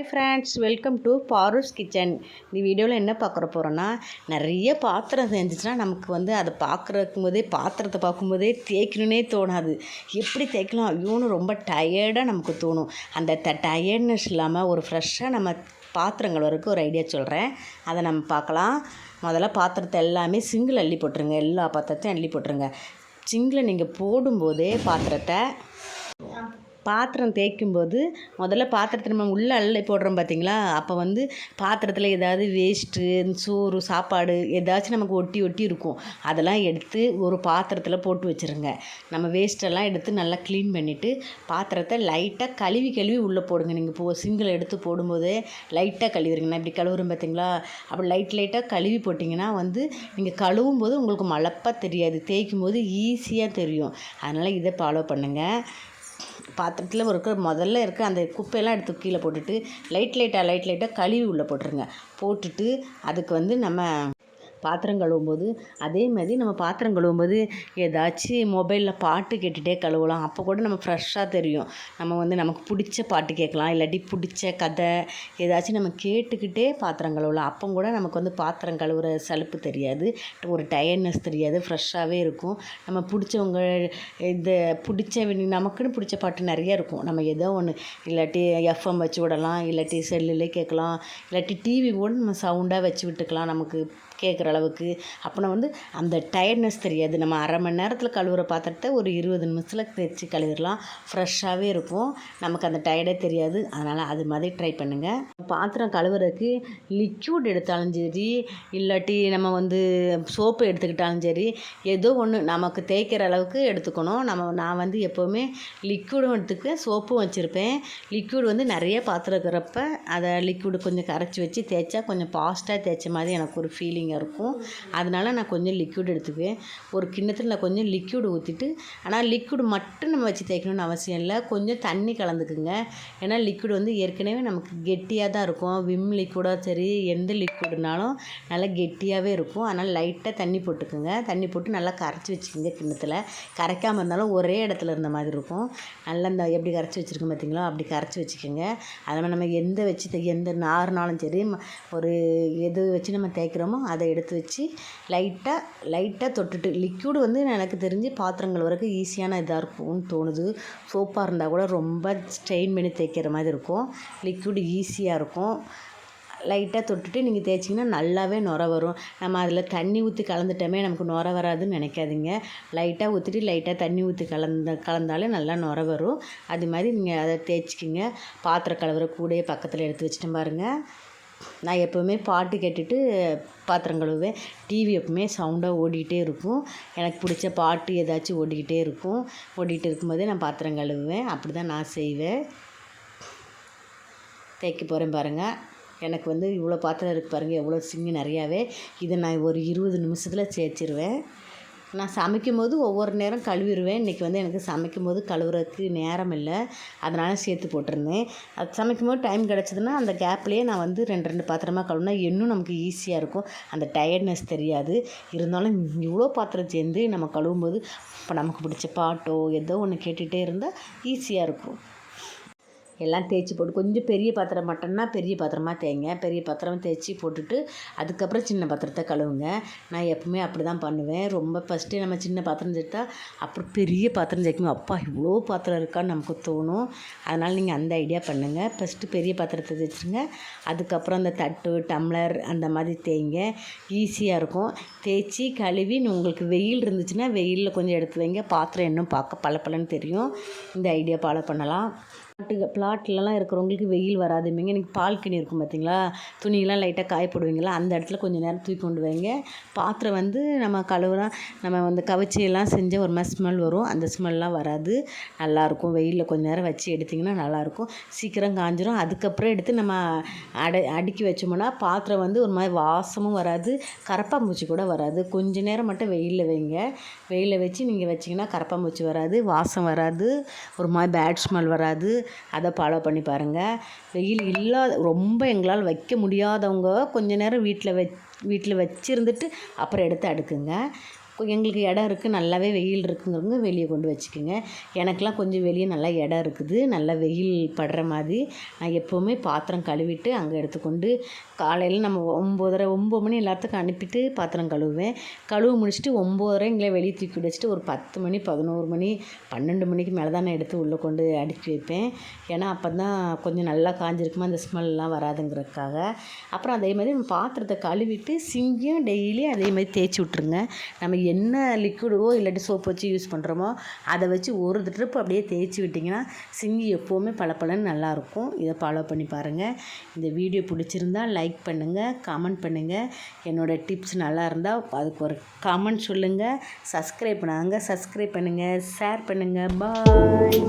Friends, welcome to Paaru's kitchen. இந்த வீடியோவில் என்ன பார்க்குற போகிறோன்னா, நிறைய பாத்திரம் செஞ்சுச்சுன்னா நமக்கு அதை பாத்திரத்தை பார்க்கும்போதே தேய்க்கணுன்னே தோணாது. எப்படி தேய்க்கலாம் ஐயோன்னு ரொம்ப டயர்டாக நமக்கு தோணும். அந்த டயர்ட்னஸ் இல்லாமல் ஒரு ஃப்ரெஷ்ஷாக நம்ம பாத்திரங்கள் வரைக்கும் ஒரு ஐடியா சொல்கிறேன். அதை நம்ம பார்க்கலாம். முதல்ல பாத்திரத்தை எல்லாமே சிங்கில் அள்ளி போட்டுருங்க. எல்லா பாத்திரத்தையும் அள்ளி போட்டுருங்க. சிங்கில் நீங்கள் போடும்போதே பாத்திரம் தேய்க்கும்போது முதல்ல பாத்திரத்தை நம்ம உள்ளே அள்ளி போடுறோம் பார்த்தீங்களா, அப்போ பாத்திரத்தில் ஏதாவது வேஸ்ட்டு, சோறு, சாப்பாடு ஏதாச்சும் நமக்கு ஒட்டி ஒட்டி இருக்கும். அதெல்லாம் எடுத்து ஒரு பாத்திரத்தில் போட்டு வச்சுருங்க. நம்ம வேஸ்ட்டெல்லாம் எடுத்து நல்லா க்ளீன் பண்ணிவிட்டு பாத்திரத்தை லைட்டாக கழுவி உள்ளே போடுங்க. நீங்கள் சிங்கிள் எடுத்து போடும்போதே லைட்டாக கழுவிடுங்க. நான் இப்படி கழுவுறேன் பார்த்தீங்களா, அப்போ லைட்டாக கழுவி போட்டிங்கன்னா நீங்கள் கழுவும் போது உங்களுக்கு மலப்பாக தெரியாது, தேய்க்கும் போது ஈஸியாக தெரியும். அதனால் இதை ஃபாலோ பண்ணுங்கள். பாத்திரத்தில் முதல்ல அந்த குப்பையெல்லாம் எடுத்து கீழே போட்டுட்டு லைட்டாக கழுவி உள்ளே போட்டுருங்க. போட்டுட்டு அதுக்கு நம்ம பாத்திரம் கழுவும்போது அதே மாதிரி நம்ம பாத்திரம் கழுவும்போது ஏதாச்சும் மொபைலில் பாட்டு கேட்டுகிட்டே கழுவலாம். அப்போ கூட நம்ம ஃப்ரெஷ்ஷாக தெரியும். நம்ம நமக்கு பிடிச்ச பாட்டு கேட்கலாம், இல்லாட்டி பிடிச்ச கதை ஏதாச்சும் நம்ம கேட்டுக்கிட்டே பாத்திரம் கழுவலாம். அப்போ கூட நமக்கு பாத்திரம் கழுவுற சலுப்பு தெரியாது, ஒரு டயர்ட்னஸ் தெரியாது, ஃப்ரெஷ்ஷாகவே இருக்கும். நம்ம பிடிச்சவங்க நமக்குன்னு பிடிச்ச பாட்டு நிறைய இருக்கும். நம்ம ஏதோ ஒன்று இல்லாட்டி எஃப்எம் வச்சு விடலாம், இல்லாட்டி செல்லுலே கேட்கலாம், இல்லாட்டி டிவி கூட நம்ம சவுண்டாக வச்சு விட்டுக்கலாம் நமக்கு கேட்குற அளவுக்கு. அப்போனா அந்த டயர்ட்னஸ் தெரியாது. நம்ம அரை மணி நேரத்தில் கழுவுற பாத்திரத்தை ஒரு 20 நிமிஷத்தில் தேய்ச்சி கழுவிடலாம். ஃப்ரெஷ்ஷாகவே இருக்கும், நமக்கு அந்த டயர்டே தெரியாது. அதனால் அது மாதிரி ட்ரை பண்ணுங்கள். பாத்திரம் கழுவுறதுக்கு லிக்யூட் எடுத்தாலும் சரி, இல்லாட்டி நம்ம சோப்பு எடுத்துக்கிட்டாலும் சரி, ஏதோ ஒன்று நமக்கு தேய்க்கிற அளவுக்கு எடுத்துக்கணும். நான் எப்போவுமே லிக்யூடும் எடுத்துக்குவேன், சோப்பும் வச்சுருப்பேன். லிக்யூட் நிறைய பாத்திரம் இருக்கிறப்ப அதை லிக்யூடு கொஞ்சம் கரைச்சி வச்சு தேய்ச்சா கொஞ்சம் ஃபாஸ்ட்டாக தேய்ச்ச மாதிரி எனக்கு ஒரு ஃபீலிங் இருக்கும். அதனால நான் கொஞ்சம் லிக்யூட் எடுத்துக்குவேன். ஒரு கிண்ணத்தில் நான் கொஞ்சம் லிக்யூடு ஊற்றிட்டு, ஆனால் லிக்யூடு மட்டும் நம்ம வச்சு தேய்க்கணும்னு அவசியம் இல்லை, கொஞ்சம் தண்ணி கலந்துக்குங்க. ஏன்னா லிக்யூடு ஏற்கனவே நமக்கு கெட்டியாக தான் இருக்கும். விம் லிக்யூடாக சரி, எந்த லிக்யூடுனாலும் நல்லா கெட்டியாகவே இருக்கும். அதனால் லைட்டாக தண்ணி போட்டுக்குங்க. தண்ணி போட்டு நல்லா கரைச்சி வச்சுக்கோங்க. கிண்ணத்தில் கரைக்காமல் இருந்தாலும் ஒரே இடத்துல இருந்த மாதிரி இருக்கும். நல்லா எப்படி கரைச்சி வச்சுருக்கோம் பார்த்தீங்களா, அப்படி கரைச்சி வச்சுக்கோங்க. அதனால் நம்ம எந்த நார்னாலும் சரி, ஒரு எது வச்சு நம்ம தேய்க்கிறோமோ அதை எடுத்து வச்சு லைட்டாக தொட்டுட்டு, லிக்யூடு எனக்கு தெரிஞ்சு பாத்திரங்கள் வரைக்கும் ஈஸியான இதாக இருக்கும்னு தோணுது. சோப்பாக இருந்தால் கூட ரொம்ப ஸ்ட்ரெயின் பண்ணி தேய்க்கிற மாதிரி இருக்கும். லிக்யூடு ஈஸியாக இருக்கும். லைட்டாக தொட்டுட்டு நீங்கள் தேய்ச்சிங்கன்னா நல்லாவே நுர வரும். நம்ம அதில் தண்ணி ஊற்றி கலந்துட்டோமே நமக்கு நுர வராதுன்னு நினைக்காதீங்க. லைட்டாக ஊற்றிட்டு லைட்டாக தண்ணி ஊற்றி கலந்தாலே நல்லா நுர வரும். அது மாதிரி நீங்கள் அதை தேய்ச்சிக்கிங்க. பாத்திரம் கழுவுற கூடையே பக்கத்தில் எடுத்து வச்சுட்டு பாருங்கள். நான் எப்போவுமே பாட்டு கேட்டுட்டு பாத்திரம் கழுவுவேன். டிவி எப்பவுமே சவுண்டாக ஓடிக்கிட்டே இருக்கும். எனக்கு பிடிச்ச பாட்டு ஏதாச்சும் ஓடிக்கிட்டே இருக்கும். ஓடிக்கிட்டு இருக்கும்போதே நான் பாத்திரம் கழுவுவேன். அப்படி தான் நான் செய்வேன். தேய்க்க போகிறேன் பாருங்கள். எனக்கு இவ்வளோ பாத்திரம் இருக்குது பாருங்கள், எவ்வளோ சிங்கு நிறையாவே. இதை நான் ஒரு 20 நிமிஷத்தில் தேய்ச்சிருவேன். நான் சமைக்கும்போது ஒவ்வொரு நேரம் கழுவிடுவேன். இன்றைக்கி எனக்கு சமைக்கும்போது கழுவுறதுக்கு நேரம் இல்லை, அதனால் சேர்த்து போட்டிருந்தேன். அது சமைக்கும்போது டைம் கிடச்சிதுன்னா அந்த கேப்லேயே நான் 2 பாத்திரமாக கழுவினா இன்னும் நமக்கு ஈஸியாக இருக்கும். அந்த டயர்ட்னஸ் தெரியாது. இருந்தாலும் இவ்வளோ பாத்திரம் சேர்ந்து நம்ம கழுவும்போது இப்போ நமக்கு பிடிச்ச பாட்டோ ஏதோ ஒன்று கேட்டுகிட்டே இருந்தால் ஈஸியாக இருக்கும். எல்லாம் தேய்ச்சி போட்டு கொஞ்சம் பெரிய பாத்திரம் மட்டும்னா பெரிய பாத்திரமாக தேய்ங்க. பெரிய பாத்திரம் தேய்ச்சி போட்டுட்டு அதுக்கப்புறம் சின்ன பாத்திரத்தை கழுவுங்க. நான் எப்பவுமே அப்படி தான் பண்ணுவேன். ரொம்ப ஃபஸ்ட்டு நம்ம சின்ன பாத்திரம் சேர்த்தா அப்புறம் பெரிய பாத்திரம் சேர்க்கணும், அப்பா இவ்வளோ பாத்திரம் இருக்கான்னு நமக்கு தோணும். அதனால் நீங்கள் அந்த ஐடியா பண்ணுங்கள். ஃபஸ்ட்டு பெரிய பாத்திரத்தை தேய்ச்சிருங்க. அதுக்கப்புறம் அந்த தட்டு, டம்ளர் அந்த மாதிரி தேய்ங்க. ஈஸியாக இருக்கும். தேய்ச்சி கழுவி உங்களுக்கு வெயில் இருந்துச்சுன்னா வெயிலில் கொஞ்சம் எடுத்து வைங்க. பாத்திரம் இன்னும் பார்க்க பளபளன்னு தெரியும். இந்த ஐடியா ஃபாலோ பண்ணலாம். பிளாட்லலாம் இருக்கிறவங்களுக்கு வெயில் வராதுமேங்க. எனக்கு பால்கனி இருக்கும் பார்த்தீங்களா, துணியெல்லாம் லைட்டாக காய போடுவீங்களா, அந்த இடத்துல கொஞ்சம் நேரம் தூக்கி கொண்டு வைங்க. பாத்திரம் நம்ம கழுவுனா நம்ம கவிச்சியெல்லாம் செஞ்ச ஒரு மாதிரி ஸ்மெல் வரும். அந்த ஸ்மெல்லாம் வராது, நல்லாயிருக்கும். வெயிலில் கொஞ்சம் நேரம் வச்சு எடுத்திங்கன்னா நல்லாயிருக்கும். சீக்கிரம் காஞ்சிரும். அதுக்கப்புறம் எடுத்து நம்ம அடுக்கி வச்சோம்னா பாத்திரம் ஒரு மாதிரி வாசமும் வராது, கரப்பாம்பூச்சி கூட வராது. கொஞ்சம் நேரம் மட்டும் வெயிலில் வைங்க. வெயிலில் வச்சு நீங்கள் வச்சிங்கன்னா கரப்பாம்பூச்சி வராது, வாசம் வராது, ஒரு மாதிரி பேட் ஸ்மெல் வராது. அதை ஃபாலோ பண்ணி பாருங்கள். வெயில் ரொம்ப எங்களால் வைக்க முடியாதவங்க கொஞ்ச நேரம் வீட்டில் வச்சுருந்துட்டு அப்புறம் எடுத்து அடுக்குங்க. எங்களுக்கு இடம் இருக்குது, நல்லாவே வெயில் இருக்குங்கிறவங்க வெளியே கொண்டு வச்சுக்கோங்க. எனக்கெலாம் கொஞ்சம் வெளியே நல்லா இடம் இருக்குது, நல்லா வெயில் படுற மாதிரி. நான் எப்போவுமே பாத்திரம் கழுவிட்டு அங்கே எடுத்துக்கொண்டு காலையில் நம்ம 9 மணி எல்லாத்துக்கும் அனுப்பிட்டு பாத்திரம் கழுவுவேன். கழுவ முடிச்சுட்டு 9:30 எங்களை வெளியே தூக்கி வச்சுட்டு ஒரு 10 மணி 11 மணி 12 மணிக்கு மேலே தான் நான் எடுத்து உள்ளே கொண்டு அடுக்கி வைப்பேன். ஏன்னா அப்போ தான் கொஞ்சம் நல்லா காஞ்சிருக்குமா அந்த ஸ்மெல்லாம் வராதுங்கிறதுக்காக. அப்புறம் அதே மாதிரி நம்ம பாத்திரத்தை கழுவிட்டு சிங்கையும் டெய்லி அதே மாதிரி தேய்ச்சி விட்ருங்க. நம்ம என்ன லிக்விடோ இல்லாட்டி சோப்பு வச்சு யூஸ் பண்ணுறோமோ அதை வச்சு ஒரு ட்ரிப் அப்படியே தேய்ச்சி விட்டிங்கன்னா சிங்கி எப்போவுமே பளபளன்னு நல்லாயிருக்கும். இதை ஃபாலோ பண்ணி பாருங்கள். இந்த வீடியோ பிடிச்சிருந்தா லைக் பண்ணுங்கள், கமெண்ட் பண்ணுங்கள். என்னோடய டிப்ஸ் நல்லா இருந்தால் அதுக்கு ஒரு கமெண்ட் சொல்லுங்கள். சப்ஸ்கிரைப் பண்ணாங்க சப்ஸ்கிரைப் பண்ணுங்கள், ஷேர் பண்ணுங்கள். பாய்.